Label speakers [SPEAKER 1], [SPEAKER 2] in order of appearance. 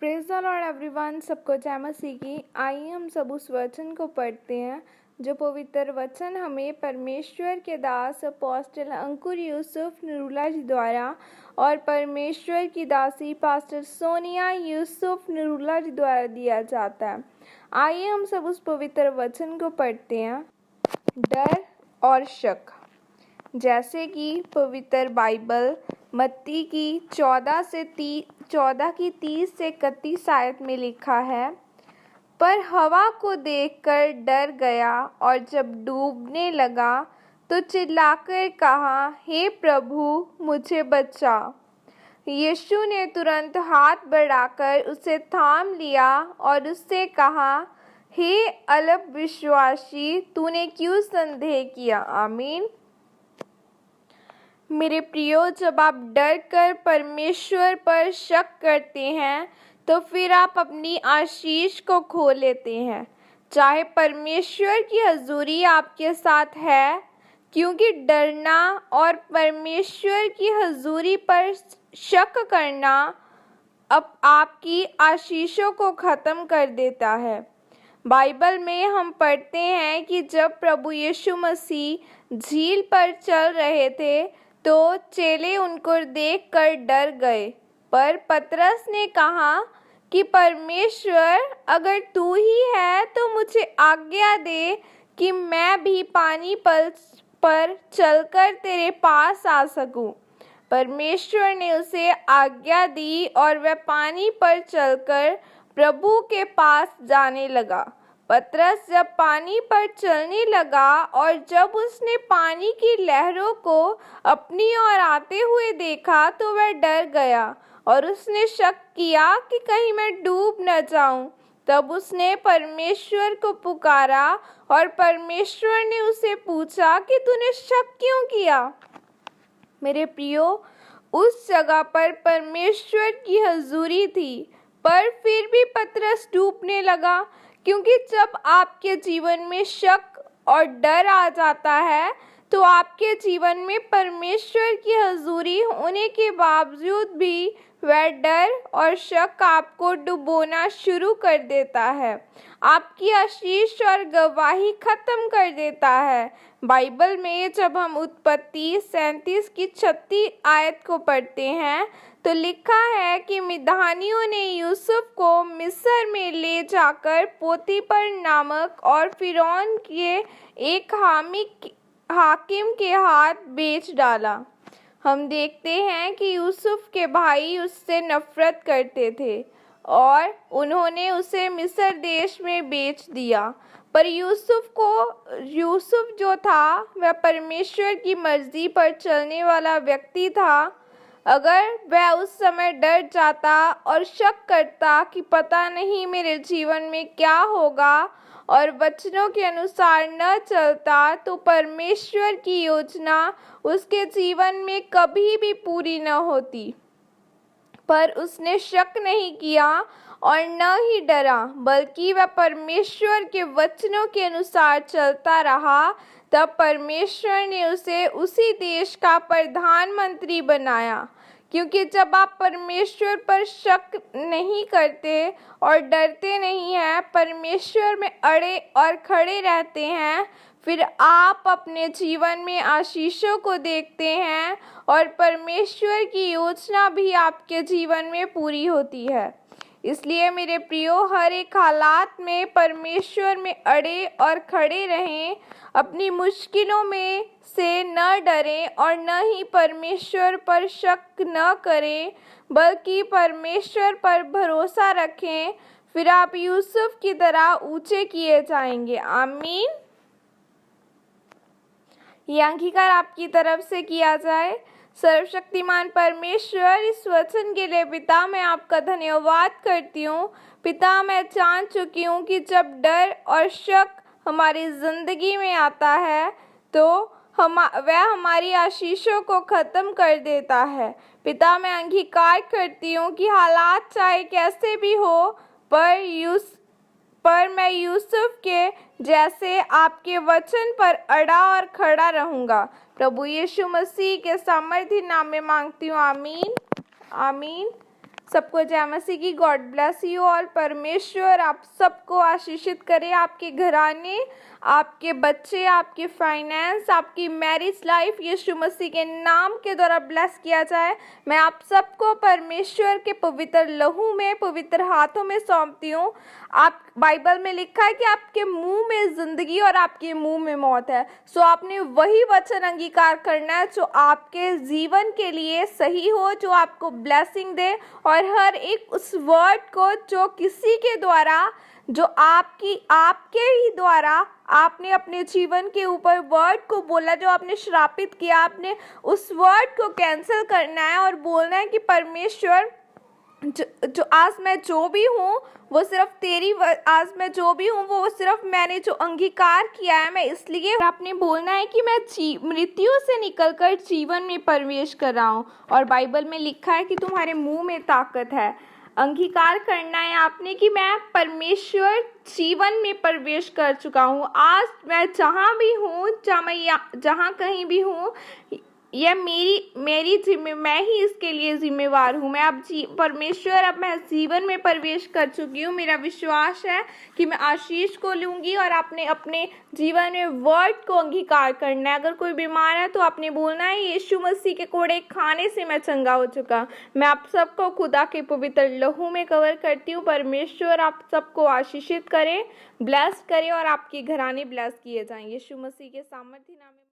[SPEAKER 1] Praise the Lord everyone. सबको जय मसीह की। आइए हम सब उस वचन को पढ़ते हैं जो पवित्र वचन हमें परमेश्वर के दास अपोस्टल अंकुर यूसुफ नरूला जी द्वारा और परमेश्वर की दासी पास्टर सोनिया यूसुफ नरूला जी द्वारा दिया जाता है। आइए हम सब उस पवित्र वचन को पढ़ते हैं। डर और शक। जैसे कि पवित्र बाइबल मत्ती की 14 की 30 से 31 आयत में लिखा है, पर हवा को देखकर डर गया और जब डूबने लगा तो चिल्लाकर कहा, हे प्रभु मुझे बचा। यीशु ने तुरंत हाथ बढ़ाकर उसे थाम लिया और उससे कहा, हे अल्पविश्वासी, तूने क्यों संदेह किया। आमीन। मेरे प्रियो, जब आप डर कर परमेश्वर पर शक करते हैं तो फिर आप अपनी आशीष को खो लेते हैं। चाहे परमेश्वर की हजूरी आपके साथ है, क्योंकि डरना और परमेश्वर की हजूरी पर शक करना अब आपकी आशीषों को ख़त्म कर देता है। बाइबल में हम पढ़ते हैं कि जब प्रभु यीशु मसीह झील पर चल रहे थे तो चेले उनको देखकर डर गए, पर पतरस ने कहा कि परमेश्वर, अगर तू ही है तो मुझे आज्ञा दे कि मैं भी पानी पर चलकर तेरे पास आ सकूं। परमेश्वर ने उसे आज्ञा दी और वह पानी पर चलकर प्रभु के पास जाने लगा। पतरस जब पानी पर चलने लगा और जब उसने पानी की लहरों को अपनी ओर आते हुए देखा तो वह डर गया और उसने शक किया कि कहीं मैं डूब न जाऊं। तब उसने परमेश्वर को पुकारा और परमेश्वर ने उसे पूछा कि तूने शक क्यों किया। मेरे प्रियो, उस जगह पर परमेश्वर की हजूरी थी, पर फिर भी पतरस डूबने लगा, क्योंकि जब आपके जीवन में शक और डर आ जाता है तो आपके जीवन में परमेश्वर की हजूरी होने के बावजूद भी वह डर और शक आपको डुबोना शुरू कर देता है, आपकी आशीष और गवाही खत्म कर देता है। बाइबल में जब हम उत्पत्ति 37 की 36 आयत को पढ़ते हैं तो लिखा है कि मिद्यानियों ने यूसुफ को मिस्र में ले जाकर पोतीफर नामक और फिरौन के एक हाकिम के हाथ बेच डाला। हम देखते हैं कि यूसुफ के भाई उससे नफरत करते थे और उन्होंने उसे मिस्र देश में बेच दिया, पर यूसुफ जो था वह परमेश्वर की मर्जी पर चलने वाला व्यक्ति था। अगर वह उस समय डर जाता और शक करता कि पता नहीं मेरे जीवन में क्या होगा और वचनों के अनुसार न चलता, तो परमेश्वर की योजना उसके जीवन में कभी भी पूरी न होती। पर उसने शक नहीं किया और न ही डरा, बल्कि वह परमेश्वर के वचनों के अनुसार चलता रहा। तब परमेश्वर ने उसे उसी देश का प्रधानमंत्री बनाया। क्योंकि जब आप परमेश्वर पर शक नहीं करते और डरते नहीं हैं, परमेश्वर में अड़े और खड़े रहते हैं, फिर आप अपने जीवन में आशीषों को देखते हैं और परमेश्वर की योजना भी आपके जीवन में पूरी होती है। इसलिए मेरे प्रियो, हर एक हालात में परमेश्वर में अड़े और खड़े रहें, अपनी मुश्किलों में से न डरें और न ही परमेश्वर पर शक न करें, बल्कि परमेश्वर पर भरोसा रखें। फिर आप यूसुफ की तरह ऊंचे किए जाएंगे। आमीन। यह अंगीकार आपकी तरफ से किया जाए। सर्वशक्तिमान परमेश्वर, इस वचन के लिए पिता मैं आपका धन्यवाद करती हूँ। पिता, मैं जान चुकी हूँ कि जब डर और शक हमारी ज़िंदगी में आता है तो वह हमारी आशीषों को ख़त्म कर देता है। पिता, मैं अंगीकार करती हूँ कि हालात चाहे कैसे भी हो, पर मैं यूसुफ के जैसे आपके वचन पर अड़ा और खड़ा रहूँगा। प्रभु यीशु मसीह के सामर्थी नाम में मांगती हूँ। आमीन। आमीन। सबको जय मसीह की। God bless you all. परमेश्वर आप सबको आशीषित करे, आपके घराने, आपके बच्चे, आपके फाइनेंस, आपकी मैरिज लाइफ यीशु मसीह के नाम के द्वारा ब्लेस किया जाए। मैं आप सबको परमेश्वर के पवित्र लहू में, पवित्र हाथों में सौंपती हूँ। आप बाइबल में लिखा है कि आपके मुंह में जिंदगी और आपके मुंह में मौत है। सो आपने वही वचन अंगीकार करना है जो आपके जीवन के लिए सही हो, जो आपको ब्लेसिंग दे, और हर एक उस वर्ड को जो किसी के द्वारा, जो आपके ही द्वारा आपने अपने जीवन के ऊपर वर्ड को बोला, जो आपने श्रापित किया, आपने उस वर्ड को कैंसिल करना है और बोलना है कि परमेश्वर जो आज मैं जो भी हूँ वो सिर्फ तेरी, आज मैं जो भी हूँ वो सिर्फ मैंने जो अंगीकार किया है, मैं इसलिए आपने बोलना है कि मैं मृत्यु से निकलकर जीवन में प्रवेश कर रहा हूँ। और बाइबल में लिखा है कि तुम्हारे मुंह में ताकत है। अंगीकार करना है आपने कि मैं परमेश्वर जीवन में प्रवेश कर चुका हूँ। आज मैं जहाँ भी हूँ, जहाँ कहीं भी हूँ, यह मेरी मैं ही इसके लिए जिम्मेवार हूँ। मैं अब परमेश्वर, अब मैं जीवन में प्रवेश कर चुकी हूँ। मेरा विश्वास है कि मैं आशीष को लूँगी और आपने अपने जीवन में वर्ड को अंगीकार करना है। अगर कोई बीमार है तो आपने बोलना है यीशु मसीह के कोड़े खाने से मैं चंगा हो चुका। मैं आप सबको खुदा के पवित्र लहू में कवर करती हूँ। परमेश्वर आप सबको आशीषित करे, ब्लेस करे और आपके घराने ब्लेस किए जाएं। यीशु मसीह के सामर्थ्य नाम में।